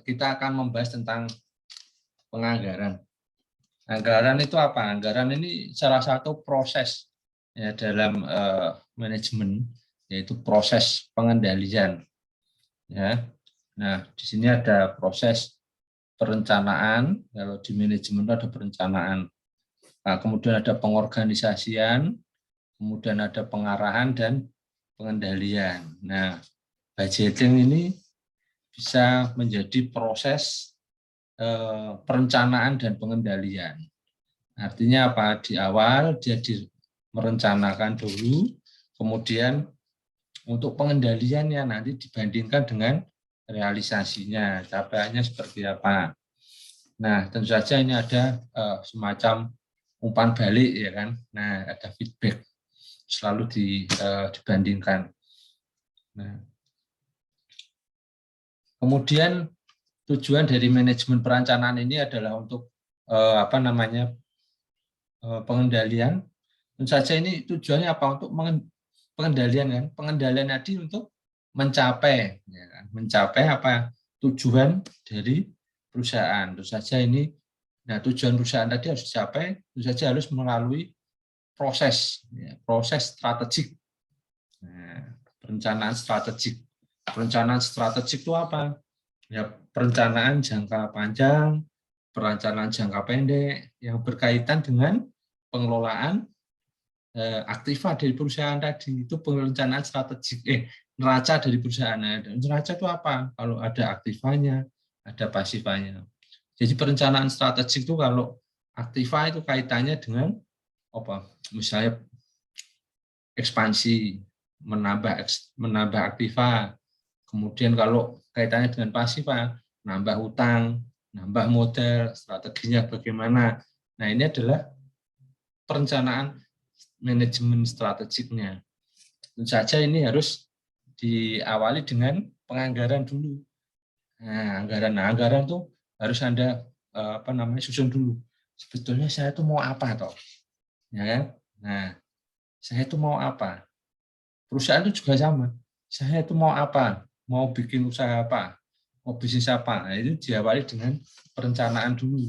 kita akan membahas tentang penganggaran. Anggaran itu apa? Anggaran ini salah satu proses ya dalam manajemen, yaitu proses pengendalian. Ya. Nah, di sini ada proses perencanaan. Kalau di manajemen ada perencanaan. Nah, kemudian ada pengorganisasian, kemudian ada pengarahan dan pengendalian. Nah, budgeting ini bisa menjadi proses perencanaan dan pengendalian. Artinya apa? Di awal dia merencanakan dulu, kemudian untuk pengendaliannya nanti dibandingkan dengan realisasinya, capaiannya seperti apa. Nah, tentu saja ini ada semacam umpan balik, ya kan? Nah, ada feedback selalu dibandingkan. Nah, kemudian tujuan dari manajemen perencanaan ini adalah untuk pengendalian. Tentu saja ini tujuannya apa? Untuk pengendalian kan? Pengendalian tadi untuk mencapai, ya kan? Mencapai apa? Tujuan dari perusahaan. Tentu saja ini, nah tujuan perusahaan tadi harus dicapai. Tentu saja harus melalui proses, ya, proses strategik. Nah, perencanaan strategik. Perencanaan strategik itu apa? Ya, perencanaan jangka panjang, perencanaan jangka pendek yang berkaitan dengan pengelolaan aktiva dari perusahaan tadi. Itu perencanaan strategik, neraca dari perusahaan. Dan neraca itu apa? Kalau ada aktivanya, ada pasifanya. Jadi perencanaan strategik itu kalau aktiva itu kaitannya dengan apa? Misalnya ekspansi, menambah aktiva. Kemudian kalau kaitannya dengan pasif, nambah utang, nambah modal, strateginya bagaimana. Nah, ini adalah perencanaan manajemen strategiknya. Tentu saja ini harus diawali dengan penganggaran dulu. Nah, anggaran tuh harus Anda susun dulu. Sebetulnya saya itu mau apa toh? Ya kan? Nah, saya itu mau apa? Perusahaan itu juga sama. Saya itu mau apa? Mau bikin usaha apa? Mau bisnis apa? Nah, itu diawali dengan perencanaan dulu.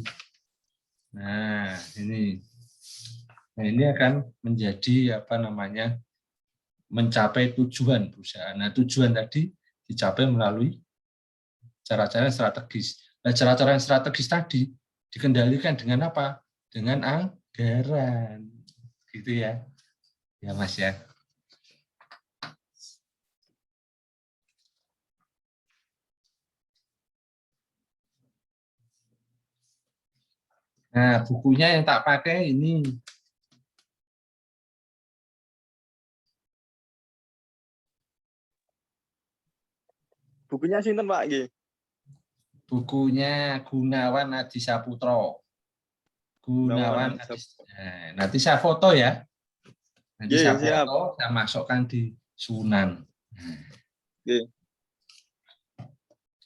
Nah, ini akan menjadi mencapai tujuan perusahaan. Nah, tujuan tadi dicapai melalui cara-cara strategis. Nah, cara-cara yang strategis tadi dikendalikan dengan apa? Dengan anggaran. Gitu ya. Ya, Mas ya. Nah, bukunya yang tak pakai ini. Bukunya sinten Pak nggih? Bukunya Gunawan Adi Saputro. Gunawan Adi. Nanti saya foto ya. Nanti saya foto, saya masukkan di Sunan.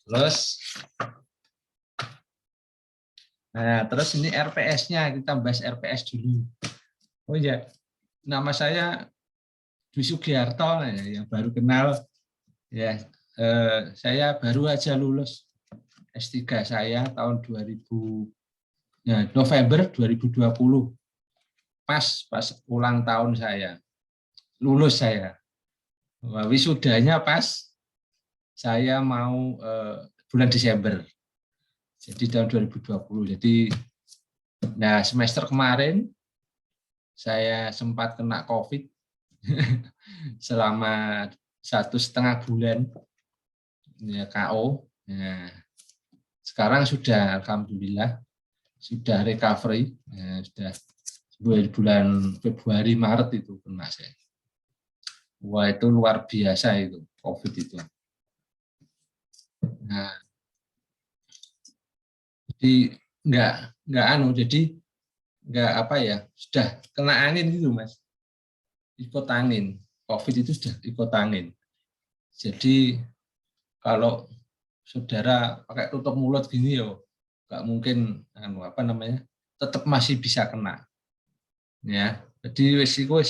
Terus ini RPS-nya, kita bahas RPS dulu. Oh ya, nama saya Dwi Sugiarto, yang baru kenal. Ya, saya baru aja lulus S3 saya tahun 2000, ya, November 2020. Pas ulang tahun saya. Lulus saya. Wisudanya pas saya mau bulan Desember. Jadi tahun 2020. Jadi nah semester kemarin saya sempat kena COVID selama 1,5 bulan ya, KO. Nah, sekarang sudah alhamdulillah sudah recovery. Nah, sudah bulan Februari Maret itu kena saya. Wah, itu luar biasa itu COVID itu. Nah, jadi nggak sudah kena angin gitu Mas, ikut angin. COVID itu sudah ikut angin. Jadi kalau saudara pakai tutup mulut gini nggak mungkin tetap masih bisa kena. Ya, jadi resiko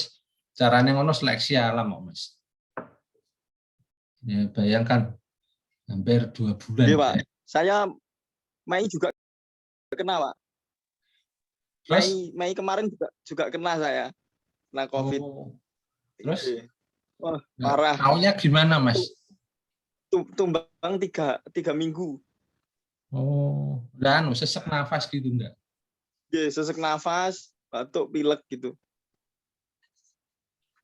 caranya ngono seleksi alam Mas. Ya, bayangkan Hampir 2 bulan. Iya, Pak. Saya Mei juga kena, Pak. Terus? Mei kemarin juga kena saya. Kena COVID. Oh, terus? Iya. Wah, Nggak, parah. taunya gimana, Mas? Tumbang 3 minggu. Oh, dan sesak nafas gitu enggak? Iya, sesak nafas, batuk, pilek gitu.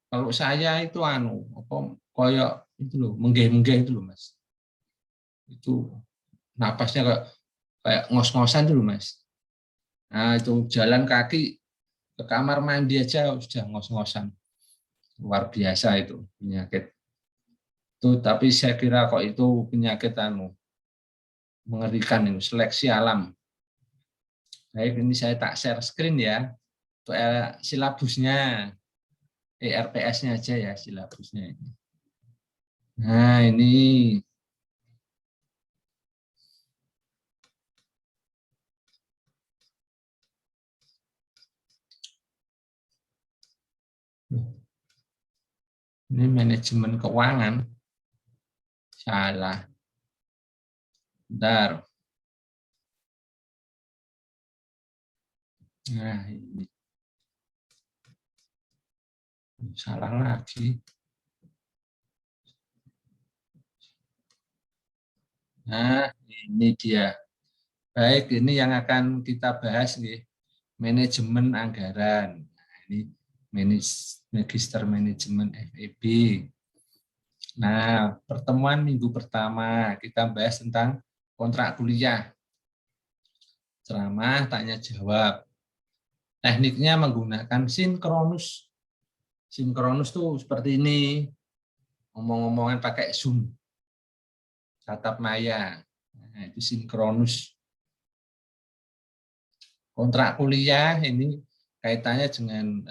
Kalau saya itu koyok itu loh, menggeh-menggeh itu loh, Mas. Itu napasnya kayak ngos-ngosan itu loh, Mas. Nah, itu jalan kaki ke kamar mandi aja sudah ngos-ngosan. Luar biasa itu penyakit. Itu tapi saya kira kok itu penyakit mengerikan itu, seleksi alam. Baik, ini saya tak share screen ya. Untuk silabusnya, ERPS-nya aja ya silabusnya ini. Nah, ini manajemen keuangan. Salah. Bentar. Nah, ini. Salah lagi. Nah, ini dia. Baik, ini yang akan kita bahas nih, manajemen anggaran. Nah, ini Magister Manajemen FEB. Nah, pertemuan minggu pertama kita bahas tentang kontrak kuliah. Ceramah, tanya jawab. Tekniknya menggunakan sinkronus. Sinkronus tuh seperti ini. Ngomong-ngomongan pakai Zoom. Tatap maya. Nah, itu sinkronus. Kontrak kuliah ini kaitannya dengan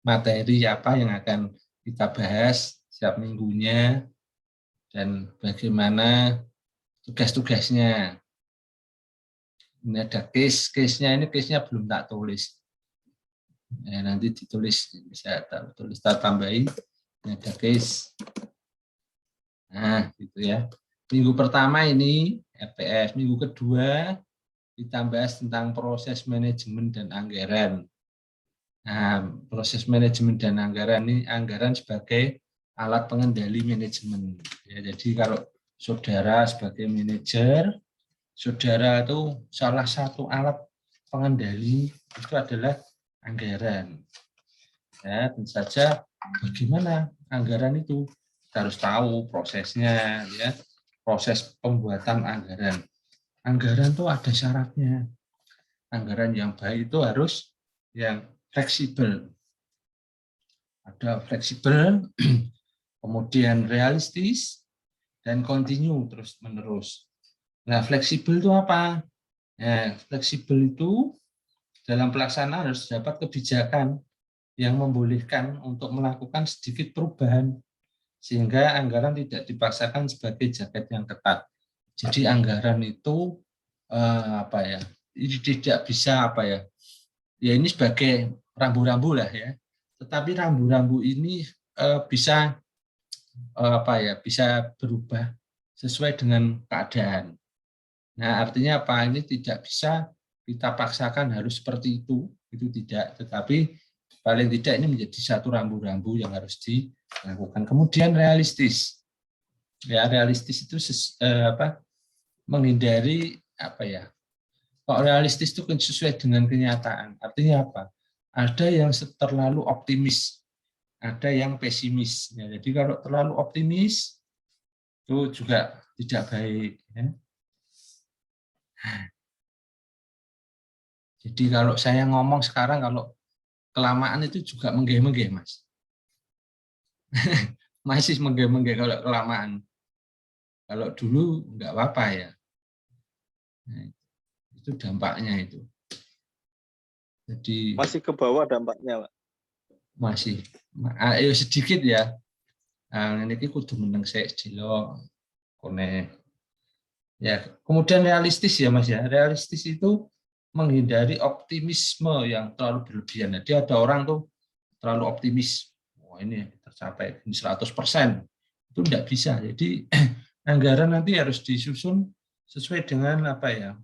materi apa yang akan kita bahas setiap minggunya dan bagaimana tugas-tugasnya. Ini ada case-nya, ini case-nya belum tak tulis. Nanti ditulis, bisa tulis tambahin. Ini ada case. Nah, gitu ya. Minggu pertama ini RPS, minggu kedua kita bahas tentang proses manajemen dan anggaran. Nah, proses manajemen dan anggaran ini anggaran sebagai alat pengendali manajemen. Ya, jadi kalau saudara sebagai manajer, saudara itu salah satu alat pengendali itu adalah anggaran. Ya, tentu saja bagaimana anggaran itu kita harus tahu prosesnya, ya, proses pembuatan anggaran. Anggaran itu ada syaratnya. Anggaran yang baik itu harus yang fleksibel. Ada fleksibel, kemudian realistis, dan kontinu terus-menerus. Nah, fleksibel itu apa? Nah, fleksibel itu dalam pelaksanaan harus dapat kebijakan yang membolehkan untuk melakukan sedikit perubahan sehingga anggaran tidak dipaksakan sebagai jaket yang ketat. Jadi anggaran itu ini tidak bisa ya ini sebagai rambu-rambu lah ya. Tetapi rambu-rambu ini bisa bisa berubah sesuai dengan keadaan. Nah, artinya apa? Ini tidak bisa kita paksakan harus seperti itu tidak. Tetapi paling tidak ini menjadi satu rambu-rambu yang harus dilakukan. Kemudian realistis. Ya, realistis itu menghindari Kok realistis itu sesuai dengan kenyataan. Artinya apa? Ada yang terlalu optimis, ada yang pesimis. Ya, jadi kalau terlalu optimis itu juga tidak baik. Ya. Jadi kalau saya ngomong sekarang kalau kelamaan itu juga menggeh-menggeh, Mas. Masih menggeh-menggeh kalau kelamaan. Kalau dulu enggak apa-apa ya. Nah, itu dampaknya itu. Jadi masih ke bawah dampaknya, Pak. Masih. Ayo sedikit ya. Nah, ini kudu meneng saya jelo kone. Ya, kemudian realistis ya Mas ya. Realistis itu menghindari optimisme yang terlalu berlebihan. Jadi ada orang tuh terlalu optimis. Wah, ini tercapai 100%. Itu tidak bisa. Jadi anggaran nanti harus disusun sesuai dengan apa ya?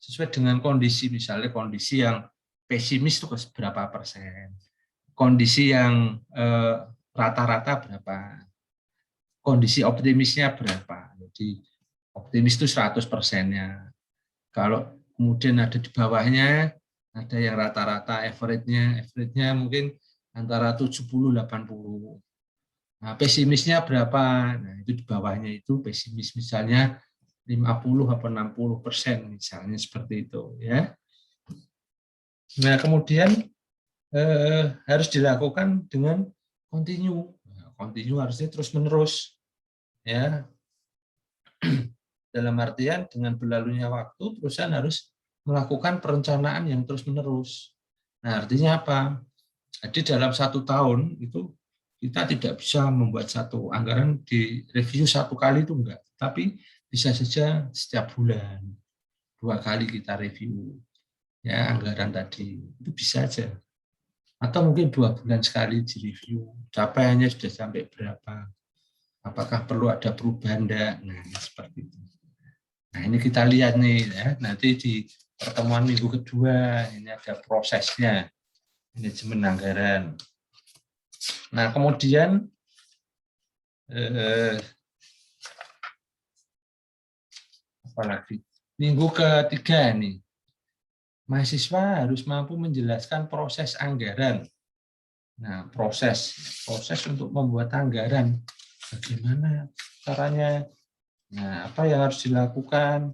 Sesuai dengan kondisi, misalnya kondisi yang pesimis itu berapa persen, kondisi yang rata-rata berapa, kondisi optimisnya berapa. Jadi optimis itu 100%-nya. Kalau kemudian ada di bawahnya, ada yang rata-rata average-nya mungkin antara 70-80. Nah, pesimisnya berapa? Nah, itu di bawahnya itu pesimis misalnya 50 atau 60% misalnya seperti itu ya. Nah, kemudian harus dilakukan dengan continue. Nah, continue harusnya terus-menerus ya. Dalam artian dengan berlalunya waktu, perusahaan harus melakukan perencanaan yang terus-menerus. Nah, artinya apa? Jadi dalam 1 tahun itu kita tidak bisa membuat satu anggaran di review 1 kali itu enggak, tapi bisa saja setiap bulan 2 kali kita review ya anggaran tadi, itu bisa aja. Atau mungkin 2 bulan sekali di review, capaiannya sudah sampai berapa, apakah perlu ada perubahan enggak, nah seperti itu. Nah ini kita lihat nih ya, nanti di pertemuan minggu kedua ini ada prosesnya, manajemen anggaran. Nah kemudian apalagi minggu ketiga nih, mahasiswa harus mampu menjelaskan proses anggaran. Nah proses untuk membuat anggaran, bagaimana caranya, nah apa yang harus dilakukan.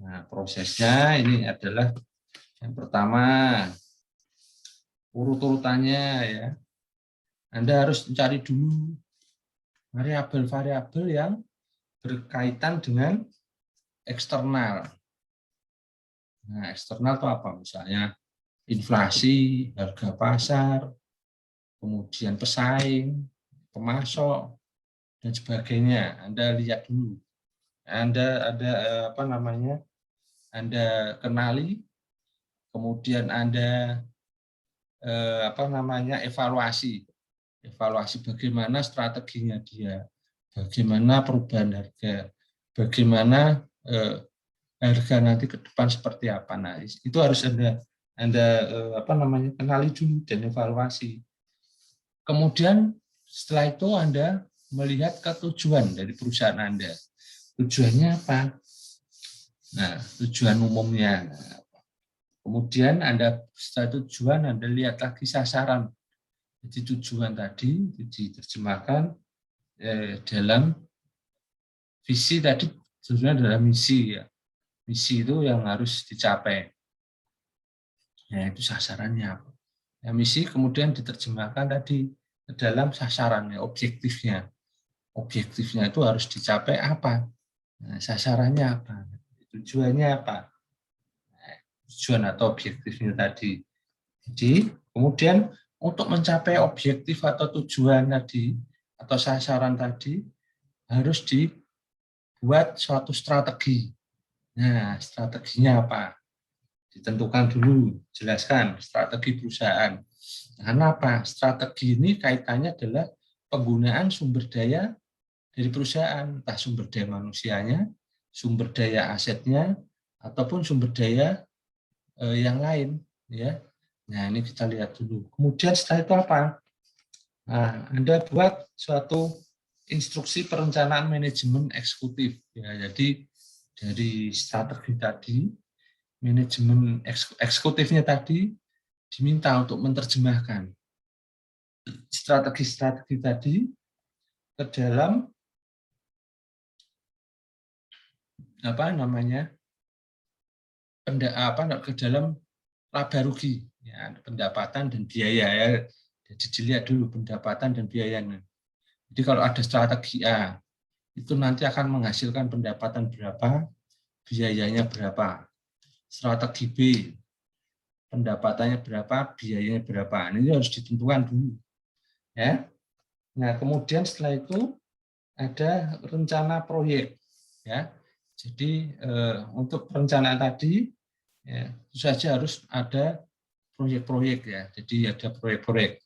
Nah prosesnya ini adalah yang pertama, urut-urutannya ya. Anda harus mencari dulu variabel-variabel yang berkaitan dengan eksternal. Nah, eksternal itu apa? Misalnya inflasi, harga pasar, kemudian pesaing, pemasok, dan sebagainya. Anda lihat dulu. Anda ada apa namanya? Anda kenali, kemudian Anda apa namanya? Evaluasi bagaimana strateginya dia, bagaimana perubahan harga, bagaimana harga nanti ke depan seperti apa. Nah, itu harus Anda apa namanya? Kenali dulu dan evaluasi. Kemudian setelah itu Anda melihat ketujuan dari perusahaan Anda. Tujuannya apa? Nah, tujuan umumnya. Kemudian Anda setelah tujuan Anda lihat lagi sasaran. Jadi tujuan tadi diterjemahkan dalam visi tadi, sebenarnya dalam misi ya. Misi itu yang harus dicapai. Ya, itu sasarannya. Ya, misi kemudian diterjemahkan tadi ke dalam sasarannya, objektifnya. Objektifnya itu harus dicapai apa? Nah, sasarannya apa? Tujuannya apa? Nah, tujuan atau objektifnya tadi. Jadi, kemudian untuk mencapai objektif atau tujuan tadi, atau sasaran tadi, harus dibuat suatu strategi. Nah, strateginya apa? Ditentukan dulu, jelaskan strategi perusahaan. Karena apa? Strategi ini kaitannya adalah penggunaan sumber daya dari perusahaan, entah sumber daya manusianya, sumber daya asetnya, ataupun sumber daya yang lain. Ya. Nah, ini kita lihat dulu. Kemudian setelah itu apa? Nah, Anda buat suatu instruksi perencanaan manajemen eksekutif. Ya, jadi dari strategi tadi, manajemen eksekutifnya tadi diminta untuk menerjemahkan strategi-strategi tadi ke dalam apa namanya ke dalam laba rugi ya, pendapatan dan biaya ya. Jadi dilihat dulu pendapatan dan biayanya. Jadi kalau ada strategi A itu nanti akan menghasilkan pendapatan berapa, biayanya berapa. Strategi B pendapatannya berapa, biayanya berapa. Ini harus ditentukan dulu. Ya. Nah, kemudian setelah itu ada rencana proyek. Ya. Jadi untuk perencanaan tadi ya, itu saja harus ada proyek-proyek ya. Jadi ada proyek-proyek.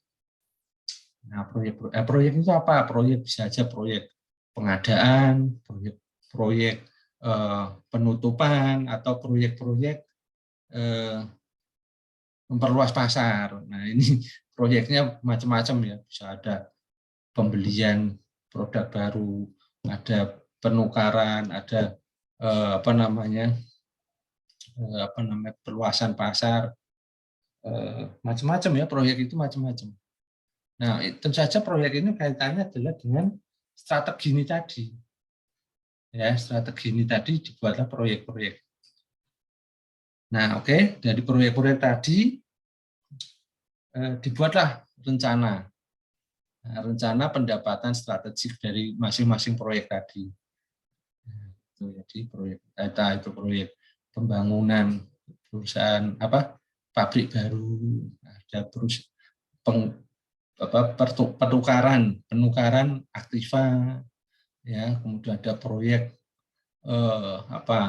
Nah, proyek itu apa? Proyek bisa aja proyek pengadaan, proyek penutupan, atau proyek-proyek memperluas pasar. Nah, ini proyeknya macam-macam ya, bisa ada pembelian produk baru, ada penukaran, ada perluasan pasar, macam-macam ya, proyek itu macam-macam. Nah, tentu saja proyek ini kaitannya adalah dengan strategi ini tadi. Ya, strategi ini tadi dibuatlah proyek-proyek. Nah, oke, dari proyek-proyek tadi dibuatlah rencana. Nah, rencana pendapatan strategik dari masing-masing proyek tadi. Jadi proyek data itu proyek pembangunan perusahaan pabrik baru, ada penukaran aktiva, ya, kemudian ada proyek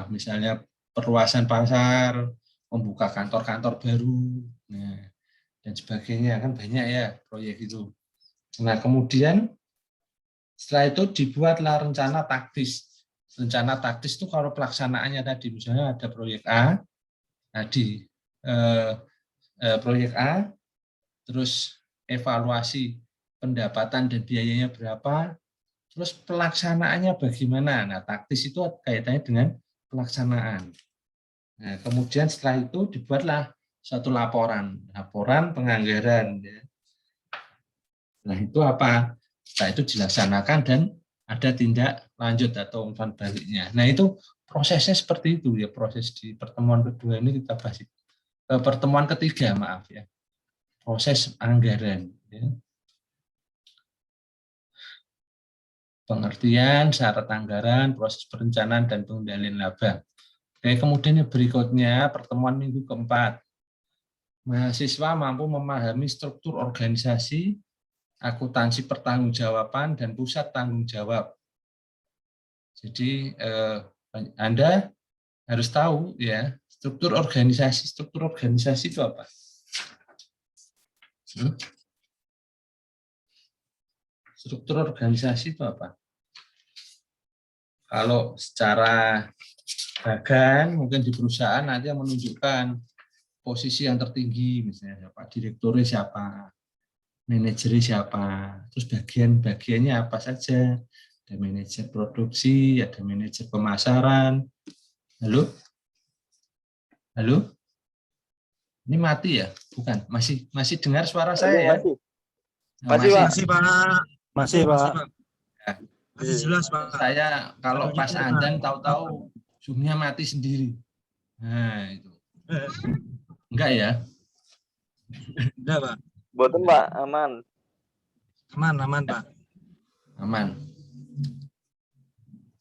misalnya perluasan pasar, membuka kantor-kantor baru, nah, dan sebagainya, kan banyak ya proyek itu. Nah, kemudian setelah itu dibuatlah rencana taktis. Rencana taktis itu kalau pelaksanaannya tadi, misalnya ada proyek A, tadi proyek A, terus evaluasi pendapatan dan biayanya berapa, terus pelaksanaannya bagaimana. Nah, taktis itu kaitannya dengan pelaksanaan. Nah, kemudian setelah itu dibuatlah satu laporan penganggaran. Ya. Nah, itu apa? Setelah itu dilaksanakan dan ada tindak lanjut atau umpan baliknya. Nah, itu prosesnya seperti itu ya, proses di pertemuan kedua ini kita bahas. Pertemuan ketiga, maaf ya. Proses anggaran. Ya. Pengertian, syarat anggaran, proses perencanaan, dan pengendalian laba. Oke, kemudian yang berikutnya, pertemuan minggu keempat. Mahasiswa mampu memahami struktur organisasi, akuntansi pertanggungjawaban, dan pusat tanggung jawab. Jadi Anda harus tahu ya, struktur organisasi. Struktur organisasi itu apa? Struktur organisasi itu apa? Kalau secara bagan, mungkin di perusahaan nanti yang menunjukkan posisi yang tertinggi, misalnya siapa, direkturnya siapa, manajernya siapa, terus bagian-bagiannya apa saja. Ada manajer produksi, ada manajer pemasaran. Halo? Halo? Ini mati ya? Bukan, masih dengar suara saya ya? Masih, Pak. Masih, Pak. Ya. Masih jelas, Pak. Saya kalau pas Andan tahu-tahu Zoom-nya mati sendiri. Nah, itu. Enggak ya? Enggak, Pak. Boten, Pak, aman. Aman, Pak. Aman.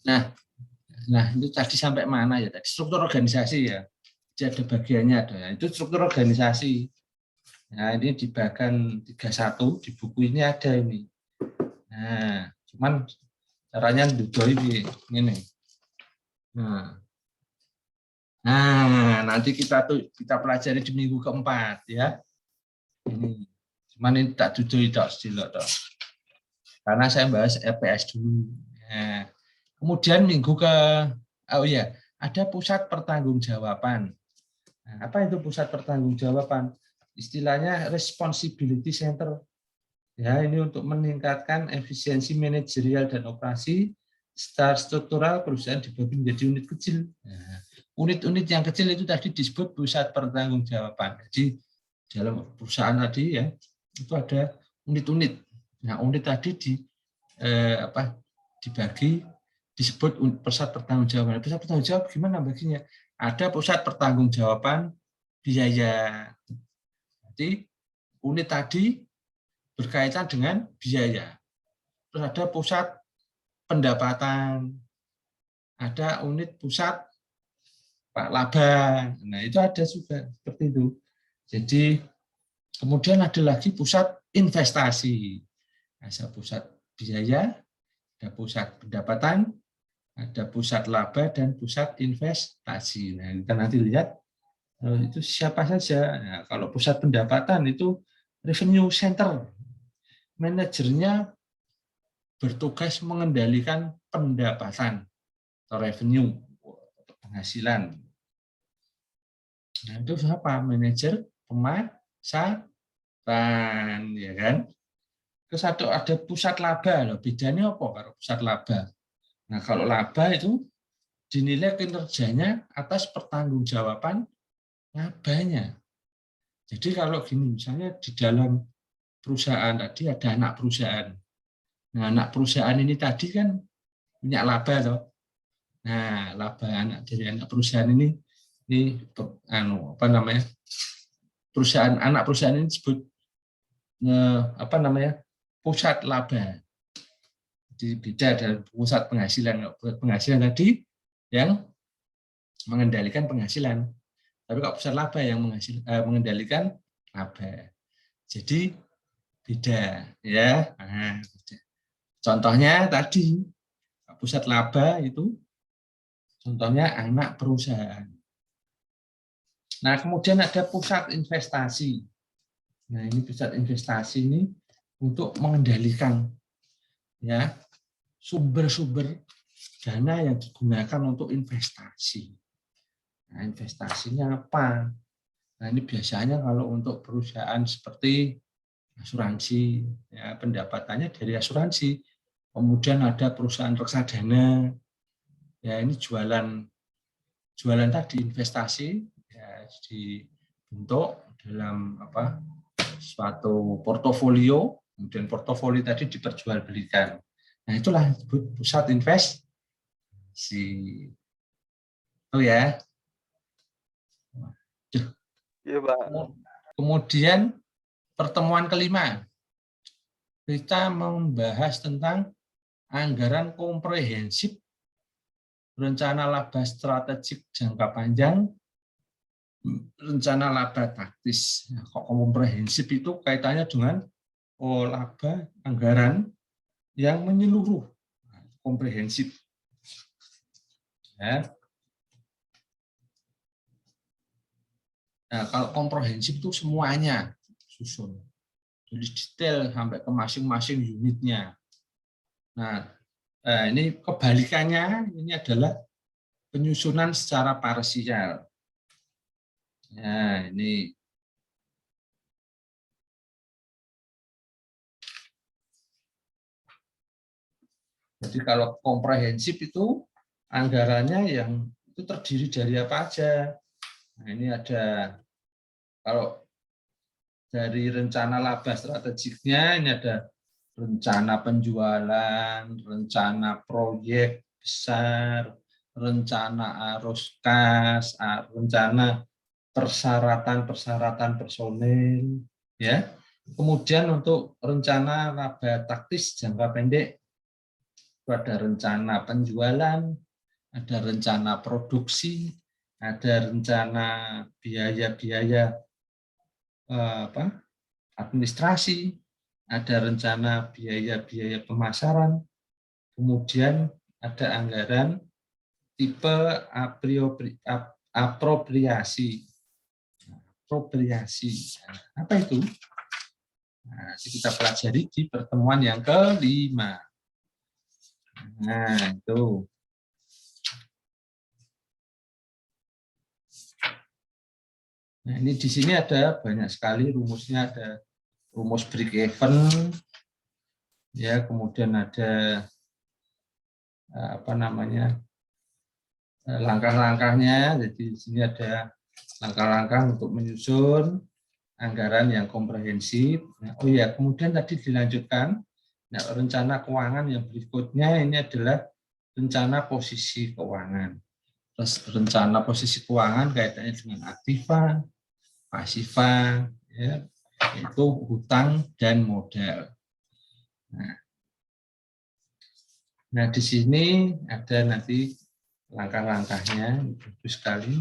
Nah, itu tadi sampai mana ya? Tadi struktur organisasi ya. Jadi ada bagiannya ada. Itu struktur organisasi. Nah, ini di bagan 31 di buku ini ada ini. Nah, cuman caranya dudoi ini. Nah, nanti kita pelajari di minggu keempat ya. Ini. Cuman ini tak dudoi tak sedilok toh. Karena saya bahas RPS dulu. Nah, kemudian ada pusat pertanggungjawaban. Nah, apa itu pusat pertanggungjawaban? Istilahnya responsibility center. Ya, ini untuk meningkatkan efisiensi manajerial dan operasi secara struktural perusahaan dibagi menjadi unit kecil. Nah, unit-unit yang kecil itu tadi disebut pusat pertanggungjawaban. Jadi dalam perusahaan tadi ya itu ada unit-unit. Nah, unit tadi dibagi disebut pusat pertanggungjawaban. Pusat pertanggungjawaban gimana baginya? Ada pusat pertanggungjawaban biaya. Jadi unit tadi berkaitan dengan biaya. Terus ada pusat pendapatan. Ada unit pusat laba. Nah, itu ada juga seperti itu. Jadi kemudian ada lagi pusat investasi. Ada pusat biaya, ada pusat pendapatan, ada pusat laba dan pusat investasi. Nah, kita nanti lihat itu siapa saja. Nah, kalau pusat pendapatan itu revenue center, manajernya bertugas mengendalikan pendapatan atau revenue, penghasilan. Nah, itu siapa? Manajer pemasaran, ya kan? Terus ada pusat laba. Loh, bedanya apa kalau pusat laba? Nah, kalau laba itu dinilai kinerjanya atas pertanggungjawaban labanya. Jadi kalau gini, misalnya di dalam perusahaan tadi ada anak perusahaan. Nah, anak perusahaan ini tadi kan punya laba toh. Nah, laba dari anak perusahaan ini apa namanya? Anak perusahaan ini disebut apa namanya? Pusat laba. Jadi beda dari pusat penghasilan. Penghasilan tadi yang mengendalikan penghasilan. Tapi kalau pusat laba yang mengendalikan laba. Jadi beda ya. Nah, beda. Contohnya tadi pusat laba itu contohnya anak perusahaan. Nah, kemudian ada pusat investasi. Nah, ini pusat investasi ini untuk mengendalikan ya sumber-sumber dana yang digunakan untuk investasi. Nah, investasinya apa? Nah, ini biasanya kalau untuk perusahaan seperti asuransi, ya, pendapatannya dari asuransi. Kemudian ada perusahaan reksadana, ya ini jualan tadi investasi, ya, dibentuk dalam apa suatu portofolio, kemudian portofolio tadi diperjualbelikan. Nah, itulah disebut pusat investasi. Itu ya. Iya, Pak. Kemudian pertemuan kelima, kita membahas tentang anggaran komprehensif, rencana laba strategik jangka panjang, rencana laba taktis. Nah, kok komprehensif itu kaitannya dengan laba anggaran yang menyeluruh, komprehensif. Ya. Nah, kalau komprehensif itu semuanya susun, jadi detail sampai ke masing-masing unitnya. Nah, ini kebalikannya, ini adalah penyusunan secara parsial. Nah, ini jadi kalau komprehensif itu anggarannya yang itu terdiri dari apa aja. Nah, ini ada kalau dari rencana laba strategiknya, ini ada rencana penjualan, rencana proyek besar, rencana arus kas, rencana persyaratan personil, ya. Kemudian untuk rencana laba taktis jangka pendek itu ada rencana penjualan, ada rencana produksi, ada rencana biaya-biaya administrasi, ada rencana biaya-biaya pemasaran, kemudian ada anggaran tipe apropriasi. Apa itu? Nah, kita pelajari di pertemuan yang kelima. Nah, itu. Nah, ini di sini ada banyak sekali rumusnya, ada rumus break even, ya, kemudian ada apa namanya langkah-langkahnya. Jadi di sini ada langkah-langkah untuk menyusun anggaran yang komprehensif. Nah, oh ya, kemudian tadi dilanjutkan, nah, rencana keuangan yang berikutnya ini adalah rencana posisi keuangan. Terus rencana posisi keuangan kaitannya dengan aktiva, pasiva, ya, yaitu hutang dan modal. Nah, di sini ada nanti langkah-langkahnya, bagus sekali.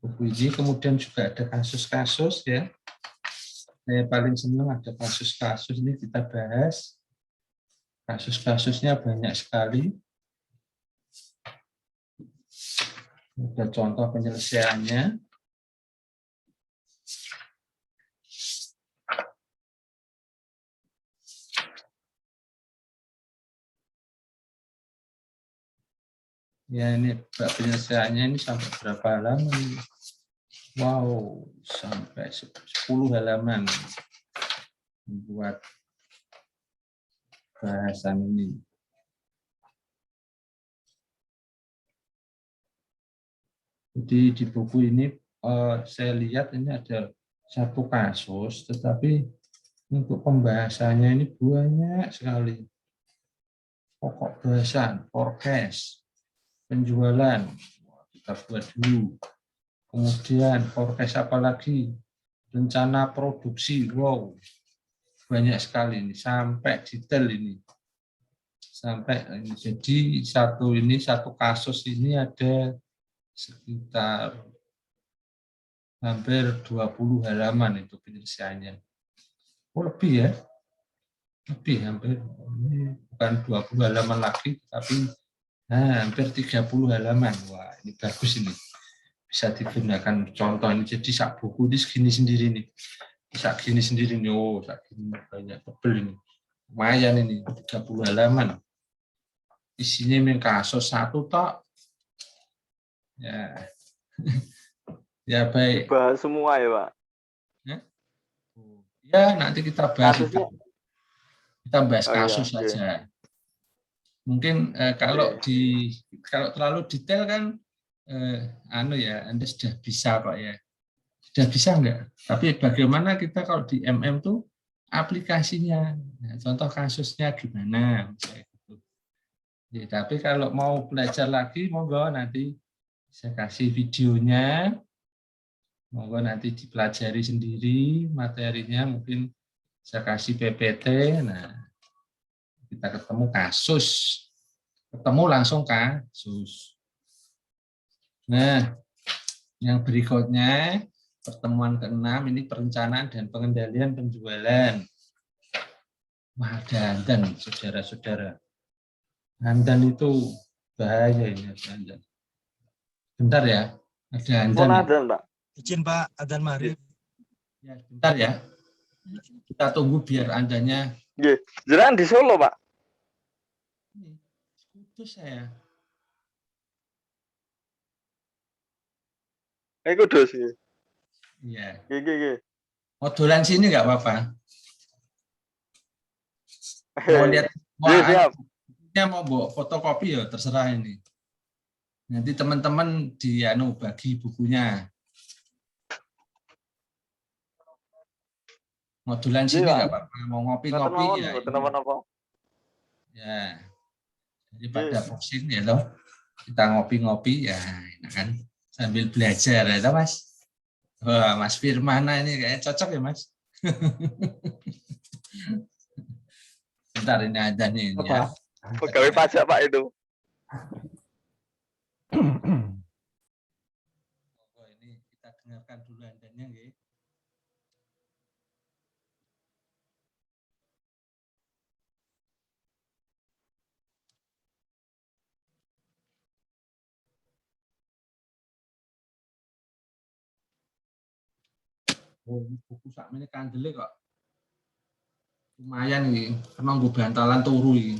Buku ini kemudian juga ada kasus-kasus, ya. Saya paling senang ada kasus-kasus, ini kita bahas. Kasus-kasusnya banyak sekali. Ada contoh penyelesaiannya. Ya ini penyelesaiannya ini sampai berapa halaman? Wow, sampai 10 halaman buat bahasan ini. Jadi di buku ini saya lihat ini ada satu kasus, tetapi untuk pembahasannya ini banyak sekali. Pokok bahasan, forecast, penjualan, kita buat dulu. Kemudian forecast apa lagi? Rencana produksi, wow, banyak sekali ini, sampai detail ini. Sampai ini. Jadi satu kasus ini ada sekitar hampir 20 halaman itu penyelesaiannya. Oh, lebih ya? Lebih hampir. Ini bukan 20 halaman lagi, tapi hampir 30 halaman. Wah, ini bagus ini. Bisa digunakan contoh ini. Jadi sak buku ini segini sendiri nih. Sak gini sendiri nih. Oh, sak gini banyak tebel ini. Lumayan ini, 30 halaman. Isinya memang kasus satu tok. Ya. Ya baik. Dibahas semua ya, Pak. Ya, nanti kita bahas Kasusnya. itu. Kita bahas Oh, iya, kasus oke. saja. Mungkin kalau terlalu detail kan Anda sudah bisa Pak ya. Sudah bisa enggak? Tapi bagaimana kita kalau di MM tuh aplikasinya. Nah, contoh kasusnya gimana misalnya gitu. Ya, tapi kalau mau belajar lagi monggo nanti saya kasih videonya. Monggo nanti dipelajari sendiri materinya, mungkin saya kasih PPT. Nah, kita ketemu kasus. Ketemu langsung kasus. Nah, yang berikutnya pertemuan ke-6 ini perencanaan dan pengendalian penjualan. Wah, dandan, saudara-saudara. Dandan itu bahaya ini, dandan. Bentar ya, ada dandan. Mau nadan, Pak. Izin Pak, adzan maghrib. Ya, bentar ya. Kita tunggu biar andanya. Nggih. Jenengan di Solo, Pak. Ini, Kudus saya. Kudus nggih. Iya. Nggih. Mau dolan sini nggak apa-apa. Mau lihat, Siap. mau bawa fotokopi ya terserah ini. Nanti teman-teman bagi bukunya. Modulan sini nggak apa-apa, mau ngopi-ngopi ya. Ya, daripada pusing ya toh. Kita ngopi-ngopi ya, kan sambil belajar ya toh Mas. Wah, Mas Firmana ini kayak cocok ya Mas. Bentar ini ada nih ya. Pegawai pajak Pak itu. Oh, ini kita dengarkan dulu andanya nggih. Oh, ini buku sakmene kandele kok. Lumayan nih, karena gue bantalan turu ini.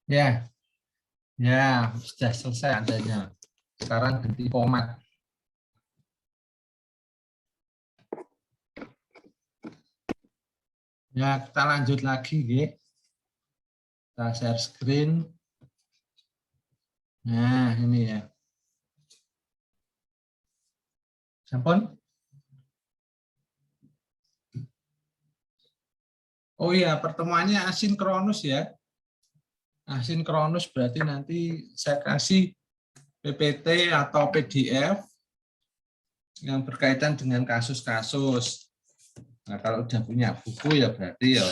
Ya, ya sudah selesai adanya. Sekarang ganti format. Ya, kita lanjut lagi, ya. Kita share screen. Nah, ini ya. Sampun? Oh iya, pertemuannya asinkronus ya. Asinkronus berarti nanti saya kasih PPT atau PDF yang berkaitan dengan kasus-kasus. Nah, kalau udah punya buku ya berarti ya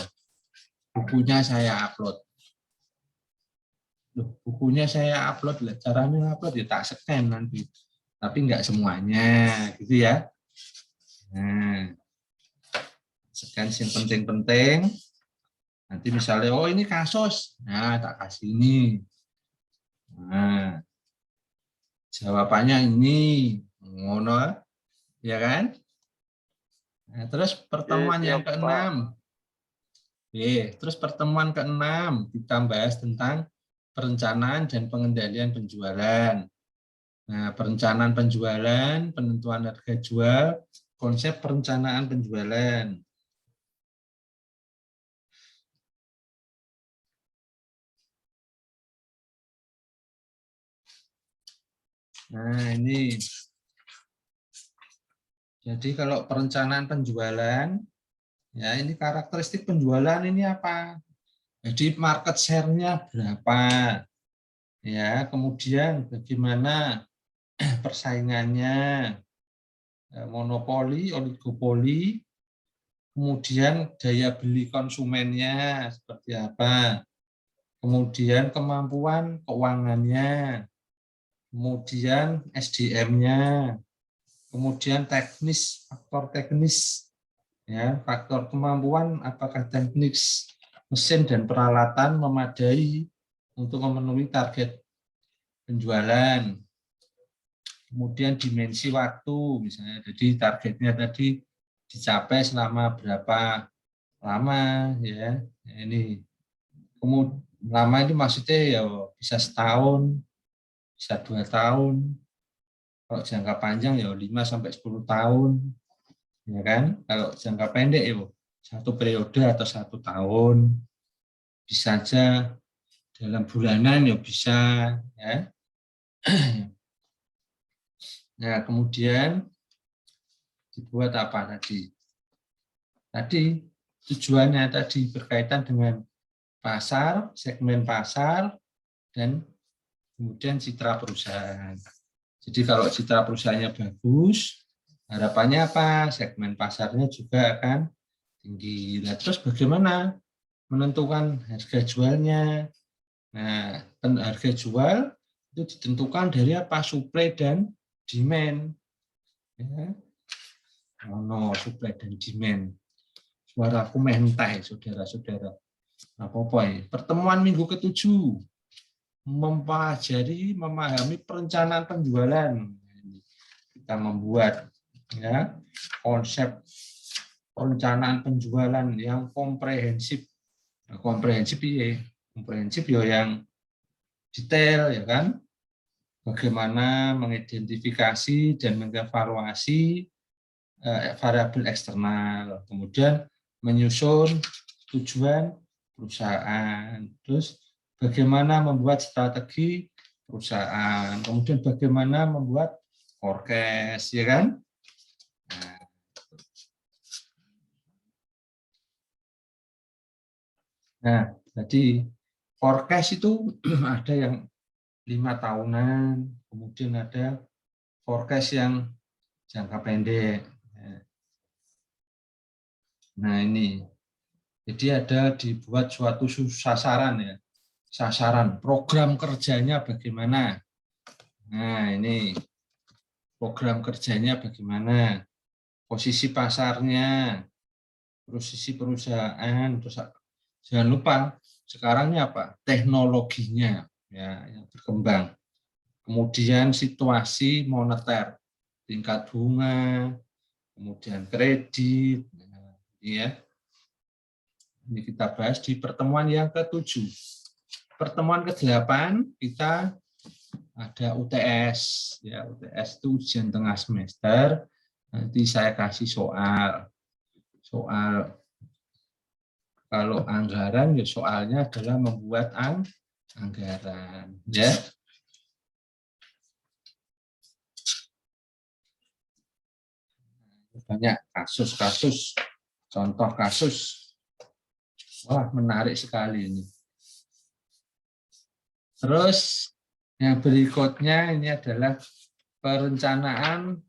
bukunya saya upload. Loh, bukunya saya upload, caranya upload ya tak scan nanti. Tapi enggak semuanya, gitu ya. Nah, scan yang penting-penting. Nanti misalnya, oh ini kasus, nah tak kasih ini. Nah, jawabannya ini, ngono, ya kan? Nah, terus pertemuan Siap, yang Pak. ke-6. Terus pertemuan ke-6 kita bahas tentang perencanaan dan pengendalian penjualan. Nah, perencanaan penjualan, penentuan harga jual, konsep perencanaan penjualan. Nah, ini. Jadi kalau perencanaan penjualan, ya ini karakteristik penjualan ini apa? Jadi market share-nya berapa? Ya, kemudian bagaimana persaingannya, monopoli, oligopoli, kemudian daya beli konsumennya seperti apa, kemudian kemampuan keuangannya, kemudian SDM-nya, kemudian teknis, faktor teknis, ya, faktor kemampuan apakah teknis mesin dan peralatan memadai untuk memenuhi target penjualan. Kemudian dimensi waktu, misalnya, jadi targetnya tadi dicapai selama berapa lama, ya. Ini kemudian lama ini maksudnya ya bisa setahun, bisa 2 tahun, kalau jangka panjang ya 5 sampai 10 tahun, ya kan? Kalau jangka pendek ya 1 periode atau 1 tahun, bisa saja dalam bulanan ya bisa, ya. Nah, kemudian dibuat apa tadi? Tadi tujuannya tadi berkaitan dengan pasar, segmen pasar, dan kemudian citra perusahaan. Jadi kalau citra perusahaannya bagus, harapannya apa? Segmen pasarnya juga akan tinggi. Nah, terus bagaimana menentukan harga jualnya? Nah, harga jual itu ditentukan dari apa? Supply dan demand. Ya. Supply dan demand. Suaraku mentai, saudara-saudara. Apa-apa ya? Pertemuan minggu ke-7. Memahami perencanaan penjualan. Kita membuat, ya, konsep perencanaan penjualan yang komprehensif. Nah, komprehensif ya yang detail, ya kan? Bagaimana mengidentifikasi dan mengevaluasi variabel eksternal, kemudian menyusun tujuan perusahaan, terus bagaimana membuat strategi perusahaan, kemudian bagaimana membuat forecast, ya kan? Nah, jadi forecast itu ada yang 5 tahunan, kemudian ada forecast yang jangka pendek. Nah, ini. Jadi ada dibuat suatu sasaran, ya. Sasaran program kerjanya bagaimana. Nah, ini program kerjanya bagaimana. Posisi pasarnya, posisi perusahaan, terus jangan lupa sekarang ini apa? Teknologinya, ya, yang berkembang. Kemudian situasi moneter, tingkat bunga, kemudian kredit, ya. Ini kita bahas di pertemuan yang ke-7. pertemuan ke-8 kita ada UTS. Ya, UTS itu ujian tengah semester. Nanti saya kasih soal. Kalau anggaran, ya soalnya adalah membuat anggaran. Ya. Banyak kasus-kasus, contoh kasus. Wah, menarik sekali ini. Terus yang berikutnya ini adalah perencanaan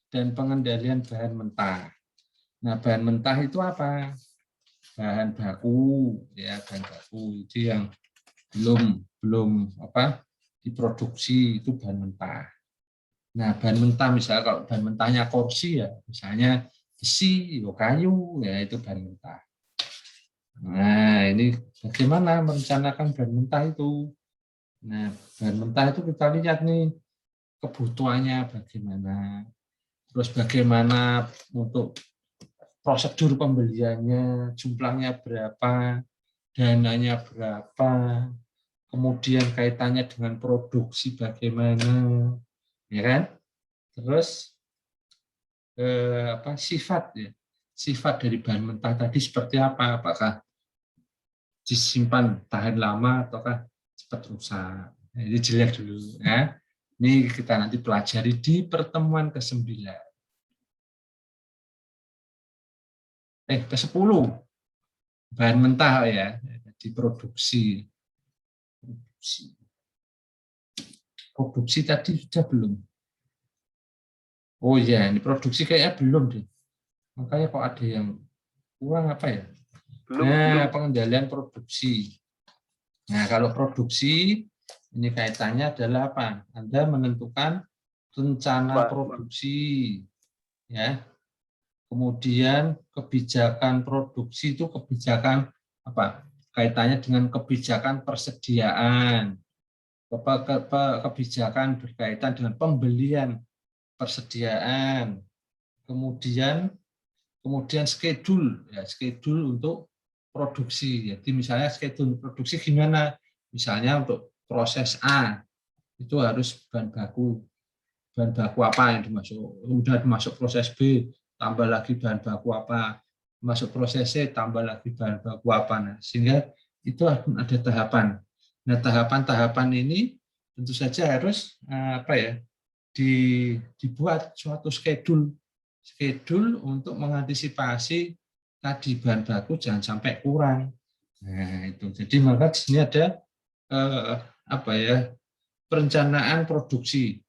dan pengendalian bahan mentah. Nah, bahan mentah itu apa? Bahan baku, ya, bahan baku itu yang belum diproduksi, itu bahan mentah. Nah, bahan mentah misalnya kalau bahan mentahnya kursi, ya misalnya besi, kayu, ya itu bahan mentah. Nah, ini bagaimana merencanakan bahan mentah itu? Nah, bahan mentah itu kita lihat nih kebutuhannya bagaimana, terus bagaimana untuk prosedur pembeliannya, jumlahnya berapa, dananya berapa, kemudian kaitannya dengan produksi bagaimana, ya kan? Terus sifat dari bahan mentah tadi seperti apa? Apakah disimpan tahan lama ataukah cepat rusak? Nah, ini dilihat dulu, ya. Ini kita nanti pelajari di pertemuan ke-9. Ke-10. Bahan mentah, ya, diproduksi. Produksi tadi sudah belum? Oh ya, ini produksi kayaknya belum deh. Makanya kok ada yang kurang apa ya? Nah, pengendalian produksi. Nah, kalau produksi ini kaitannya adalah apa? Anda menentukan rencana produksi, ya. Kemudian kebijakan produksi itu kebijakan apa? Kaitannya dengan kebijakan persediaan, kebijakan berkaitan dengan pembelian persediaan, kemudian schedule, ya, schedule untuk produksi. Jadi misalnya schedule produksi gimana? Misalnya untuk proses A itu harus bahan baku apa yang dimasuk, kemudian dimasuk proses B tambah lagi bahan baku apa, masuk proses C tambah lagi bahan baku apa. Nah, sehingga itu ada tahapan. Nah, tahapan-tahapan ini tentu saja harus dibuat suatu schedule untuk mengantisipasi tadi bahan baku jangan sampai kurang. Nah, itu. Jadi maka di sini ada perencanaan produksi.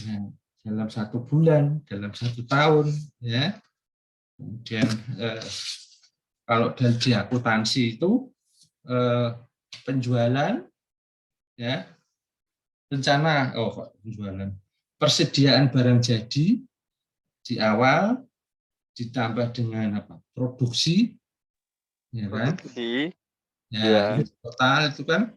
Nah, dalam 1 bulan, dalam 1 tahun, ya. Kemudian kalau dari akuntansi itu penjualan, ya, rencana penjualan, persediaan barang jadi di awal ditambah dengan produksi, ya kan? Ya, itu total itu kan,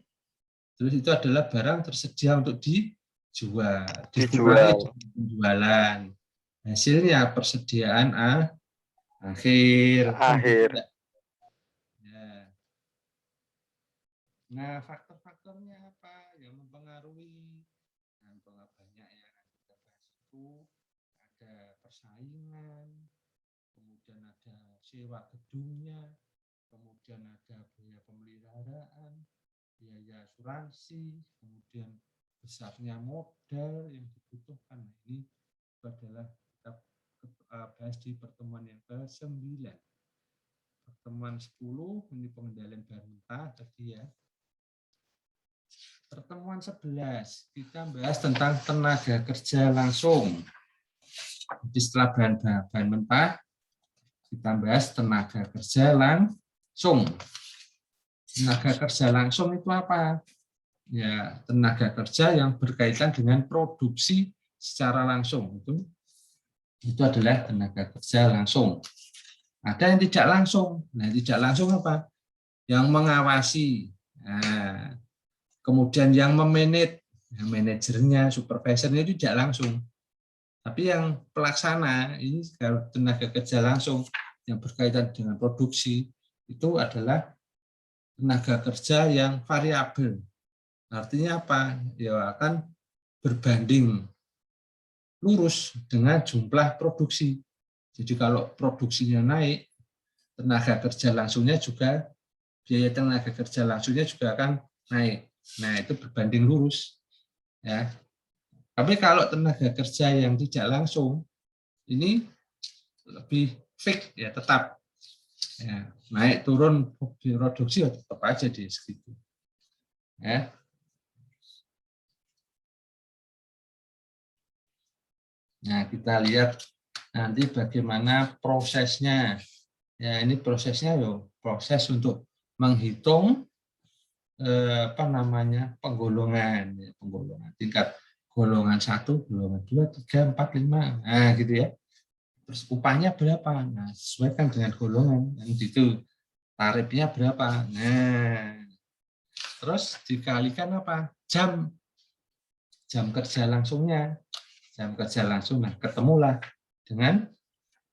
terus itu adalah barang tersedia untuk dijual, dikurangi penjualan, hasilnya persediaan akhir. Ya. Nah, faktor-faktornya apa yang mempengaruhi? Nah, banyak yang kita bahas itu ada persaingan, kemudian ada sewa gedungnya, kemudian ada biaya pemeliharaan, biaya asuransi, kemudian besarnya modal yang dibutuhkan. Ini adalah kita bahas di pertemuan yang ke-9. Pertemuan 10 ini pengendalian bahan mentah tadi, ya. Pertemuan 11 kita bahas tentang tenaga kerja langsung. Jadi setelah bahan mentah kita bahas tenaga kerja langsung. Tenaga kerja langsung itu apa? Ya, tenaga kerja yang berkaitan dengan produksi secara langsung. Itu adalah tenaga kerja langsung. Ada yang tidak langsung. Nah, tidak langsung apa? Yang mengawasi. Nah, kemudian yang memanage, manajernya, supervisornya itu tidak langsung. Tapi yang pelaksana, ini kalau tenaga kerja langsung yang berkaitan dengan produksi, itu adalah tenaga kerja yang variabel. Artinya apa? Ya akan berbanding lurus dengan jumlah produksi. Jadi kalau produksinya naik, tenaga kerja langsungnya juga, biaya tenaga kerja langsungnya juga akan naik. Nah, itu berbanding lurus. Ya. Tapi kalau tenaga kerja yang tidak langsung, ini lebih fix, ya tetap. Ya, naik turun produksi ya tetap aja di segitu. Ya. Nah, kita lihat nanti bagaimana prosesnya. Ya, ini prosesnya proses untuk menghitung penggolongan, ya, penggolongan tingkat golongan 1, golongan 2, 3, 4, 5. Nah, gitu ya. Terus upahnya berapa? Nah, sesuaikan dengan golongan. Dan itu tarifnya berapa? Nah, terus dikalikan apa? Jam kerja langsungnya. Jam kerja langsung. Nah, ketemulah dengan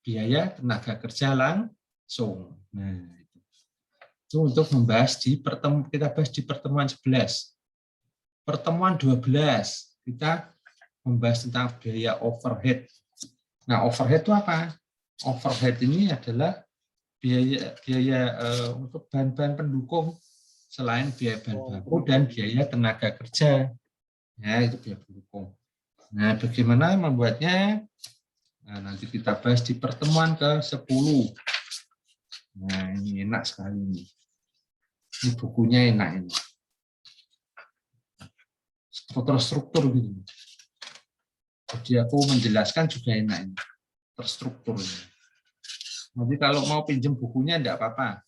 biaya tenaga kerja langsung. Nah, itu untuk membahas kita bahas di pertemuan 11. Pertemuan 12 kita membahas tentang biaya overhead. Nah, overhead itu apa? Overhead ini adalah biaya untuk bahan-bahan pendukung selain biaya bahan baku dan biaya tenaga kerja. Ya, itu biaya pendukung. Nah, bagaimana membuatnya? Nah, nanti kita bahas di pertemuan ke-10. Nah, ini enak sekali ini. Ini bukunya enak ini. Struktur gitu. Jadi aku menjelaskan juga enak ini. Terstruktur ini. Nanti kalau mau pinjam bukunya enggak apa-apa.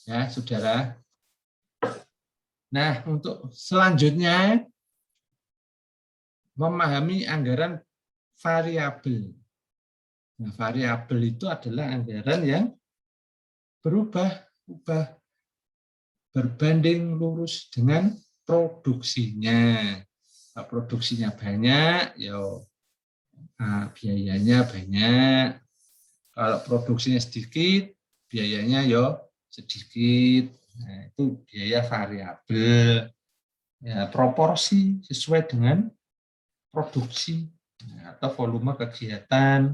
Ya, Saudara. Nah, untuk selanjutnya memahami anggaran variabel. Nah, variabel itu adalah anggaran yang berubah berbanding lurus dengan produksinya. Kalau produksinya banyak, ya biayanya banyak. Kalau produksinya sedikit, biayanya ya sedikit. Nah, itu biaya variabel. Ya, proporsi sesuai dengan produksi atau volume kegiatan.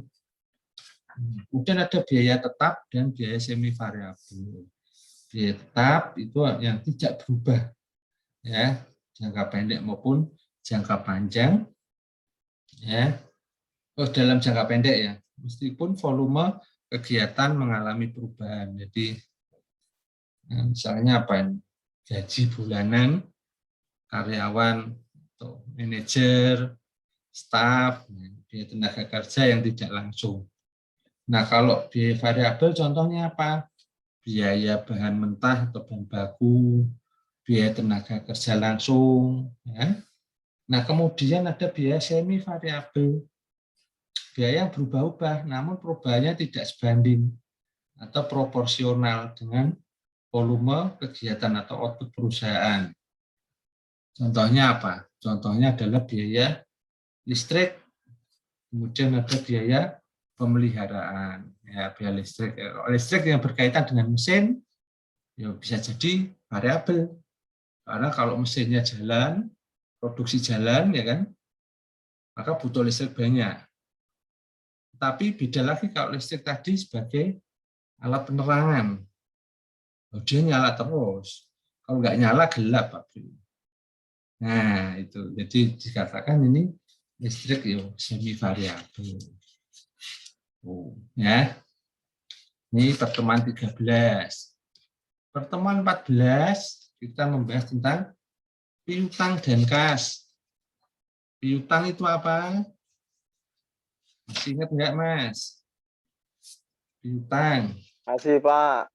Kemudian ada biaya tetap dan biaya semi variabel. Biaya tetap itu yang tidak berubah, ya, jangka pendek maupun jangka panjang, ya. Dalam jangka pendek ya, meskipun volume kegiatan mengalami perubahan. Jadi misalnya apa? Gaji bulanan karyawan atau manajer, staf, biaya tenaga kerja yang tidak langsung. Nah, kalau biaya variabel contohnya apa? Biaya bahan mentah atau bahan baku, biaya tenaga kerja langsung. Ya. Nah, kemudian ada biaya semi variabel, biaya yang berubah-ubah, namun perubahannya tidak sebanding atau proporsional dengan volume kegiatan atau output perusahaan. Contohnya apa? Contohnya adalah biaya listrik, kemudian ada biaya pemeliharaan, ya, biaya listrik. Listrik yang berkaitan dengan mesin, ya bisa jadi variabel. Karena kalau mesinnya jalan, produksi jalan, ya kan, maka butuh listrik banyak. Tapi beda lagi kalau listrik tadi sebagai alat penerangan. Dia nyala terus. Kalau nggak nyala gelap, Pak. Nah, itu. Jadi dikatakan ini listrik semi variabel. Ya. Ini pertemuan 13. Pertemuan 14 kita membahas tentang piutang dan kas. Piutang itu apa? Masih ingat nggak, Mas? Piutang. Masih, Pak.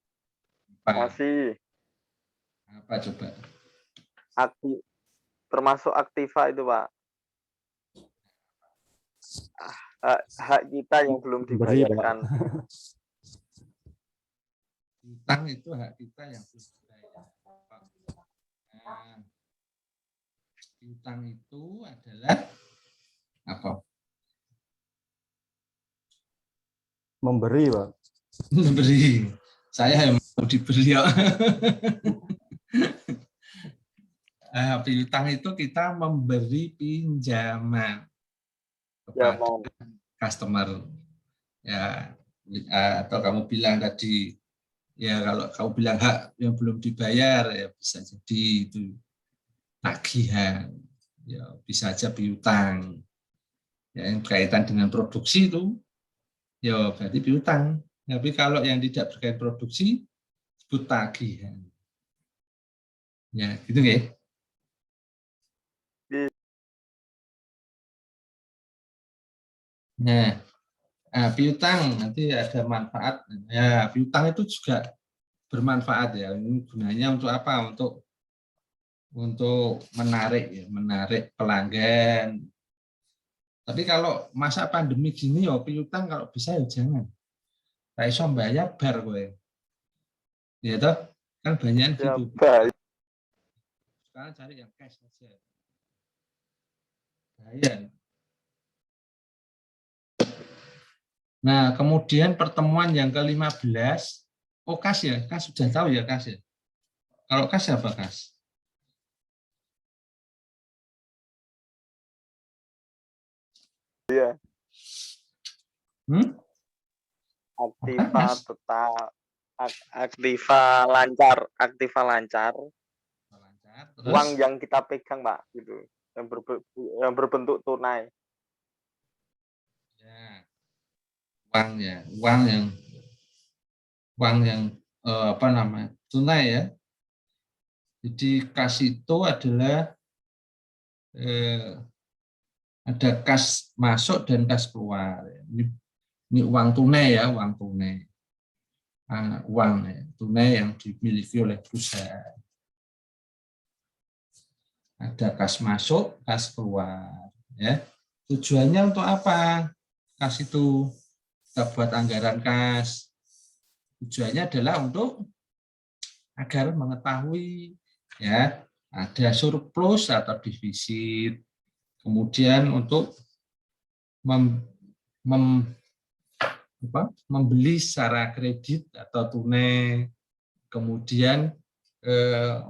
Apa? Masih. Apa coba? Termasuk aktiva itu, Pak. Hak kita yang belum dibayarkan. Piutang itu hak kita yang belum dibayar. Nah, piutang itu adalah apa? Memberi, Pak. Memberi. Saya yang mau diberi. Piutang itu kita memberi pinjaman Ya, kepada customer. Ya, atau kamu bilang tadi, ya kalau kamu bilang hak yang belum dibayar, ya bisa jadi itu tagihan. Ya, bisa aja piutang. Ya, yang berkaitan dengan produksi itu, ya berarti piutang. Tapi kalau yang tidak berkaitan produksi, disebut tagihan. Ya, gitu ya. Nah, piutang nanti ada manfaat. Ya, piutang itu juga bermanfaat ya. Ini gunanya untuk apa? Untuk menarik ya, menarik pelanggan. Tapi kalau masa pandemi gini ya piutang kalau bisa ya jangan. Tak iso bayar bar kowe. Ya toh? Kan banyak ya, gitu. baik. Sekarang cari yang cash saja. Bahaya. Nah, kemudian pertemuan yang ke-15, oh kas ya, kas sudah tahu ya kas ya. Kalau kas apa kas? Iya. Apa, Mas? Aktiva lancar, Lancar, uang terus yang kita pegang, Pak, gitu. Yang berbentuk tunai. ya, uang yang apa namanya? Tunai ya. Jadi kas itu adalah ada kas masuk dan kas keluar. Ini uang tunai ya, uang tunai. Uang ya, tunai yang dimiliki oleh perusahaan. Ada kas masuk, kas keluar. Ya. Tujuannya untuk apa? Kas itu kita buat anggaran kas. Tujuannya adalah untuk agar mengetahui ya ada surplus atau defisit. Kemudian untuk membeli secara kredit atau tunai. Kemudian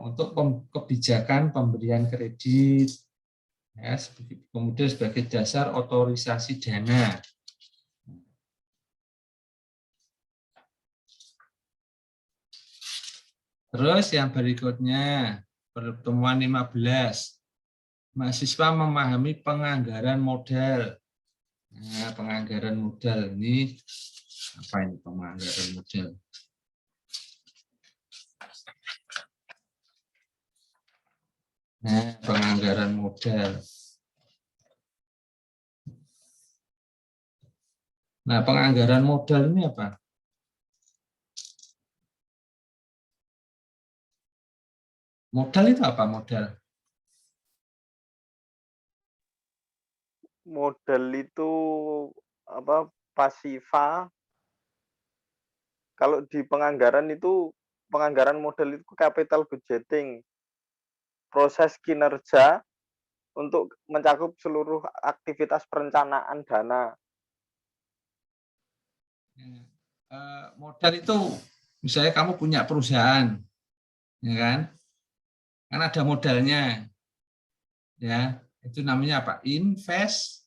untuk kebijakan pemberian kredit, ya, kemudian sebagai dasar otorisasi dana. Terus yang berikutnya, pertemuan 15, mahasiswa memahami penganggaran modal. Nah, penganggaran modal ini, apa ini penganggaran modal? Nah, penganggaran modal. Nah, penganggaran modal ini apa? Modal itu apa modal? Modal itu apa? Pasiva. Kalau di penganggaran modal itu capital budgeting. Proses kinerja untuk mencakup seluruh aktivitas perencanaan dana. Modal itu misalnya kamu punya perusahaan, ya kan? Kan ada modalnya, ya. Itu namanya apa? Investasi.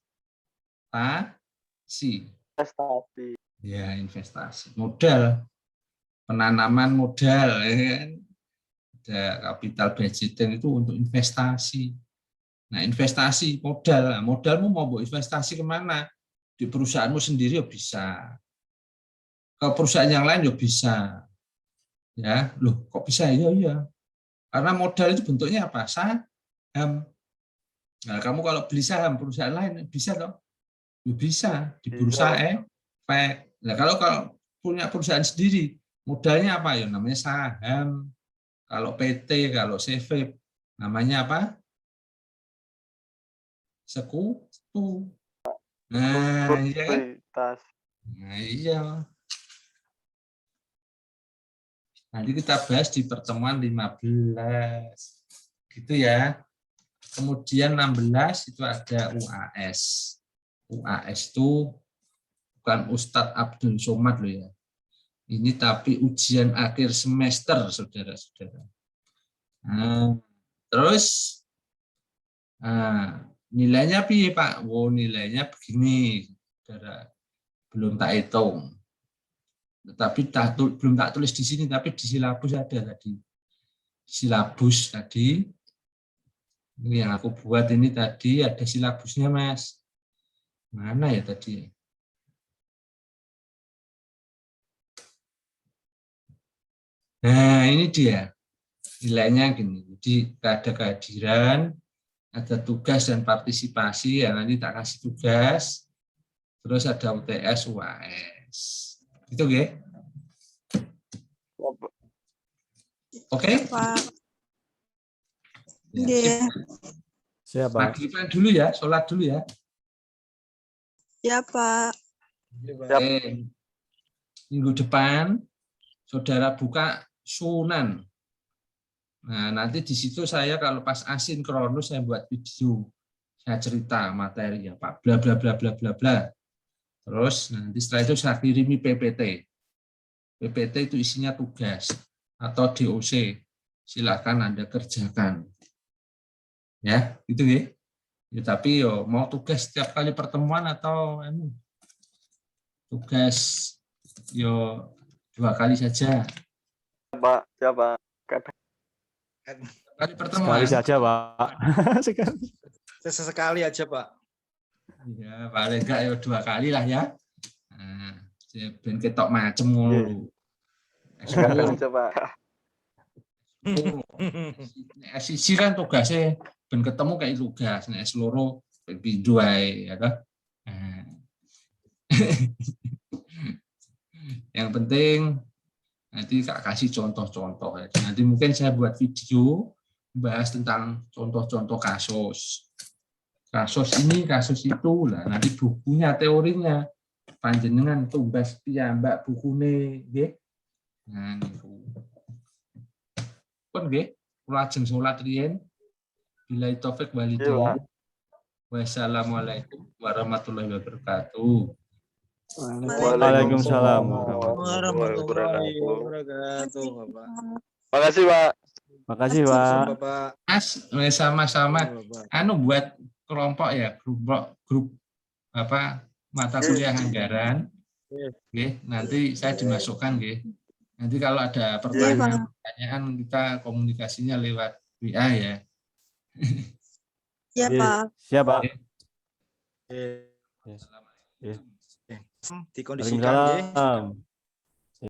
Investasi. Ya, investasi. Modal, penanaman modal, ya kan? Ada capital budgeting itu untuk investasi. Nah, investasi modal, modalmu mau investasi kemana? Di perusahaanmu sendiri ya bisa, ke perusahaan yang lain ya bisa. Ya, loh kok bisa? Iya. Karena modal itu bentuknya apa? Saham. Nah, kamu kalau beli saham perusahaan lain bisa toh? Ya bisa di bursa efek. Nah, kalau punya perusahaan sendiri, modalnya apa ya? Namanya saham. Kalau PT, kalau CV, namanya apa? Sekutu. Nah, iya kan? Nah, iya. Nanti kita bahas di pertemuan 15. Gitu ya. Kemudian 16 itu ada UAS. UAS itu bukan Ustadz Abdul Somad loh ya. Ini tapi ujian akhir semester, saudara-saudara. Nah, terus nilainya piye Pak? Oh, nilainya begini. Saudara. Belum tak hitung. Tetapi belum tak tulis di sini, tapi di silabus ada tadi. Silabus tadi, ini yang aku buat ini tadi ada silabusnya, Mas. Mana ya tadi? Nah, ini dia. Nilainya gini. Jadi ada kehadiran, ada tugas dan partisipasi, ya nanti tak kasih tugas. Terus ada UTS, UAS. Itu ya. Oke? Pak. Ya, Nggih. Siap, Pak. Magriban dulu ya, sholat dulu ya. Ya, Pak. Oke. Minggu depan, saudara buka Sunan. Nah, nanti di situ saya kalau pas asinkronus saya buat video. Saya cerita materi ya Pak, bla bla bla bla bla bla. Terus nanti setelah itu saya kirimi PPT. PPT itu isinya tugas atau DOC. Silakan Anda kerjakan. Ya, gitu ya. Ya, tapi yo mau tugas setiap kali pertemuan atau tugas yo 2 kali saja. Pak, siapa? Kali pertemuan. Sekali saja, Pak. Sekali. Sesekali aja, Pak. Ya, paling enggak ya 2 kali lah ya. Nah, ben ketok macem ngono. Coba. SIC kan tugasnya ben ketemu kayak tugas, nek loro ben pindho ae ya toh. Nah. Yang penting nanti tak kasih contoh-contoh. Nanti mungkin saya buat video bahas tentang contoh-contoh kasus. Kasus ini, kasus itu lah. Nanti bukunya, teorinya panjenengan tumbas piyambak bukune, nggih. Nah niku. Pun nggih, kula ajeng salat riyen. Billahi taufik wal hidayah. Wassalamualaikum warahmatullahi wabarakatuh. Waalaikumsalam Warahmatullahi wabarakatuh, Bapak. Makasih, Pak. Makasih, Pak. Bapak. Mas, sama-sama Bapak. buat kelompok ya, grup apa mata kuliah anggaran. Oke, nanti saya dimasukkan nggih. Nanti kalau ada pertanyaan kita komunikasinya lewat WA ya. Ya, Pak. Siap, Pak. Dikondisikan, Waalaikumsalam.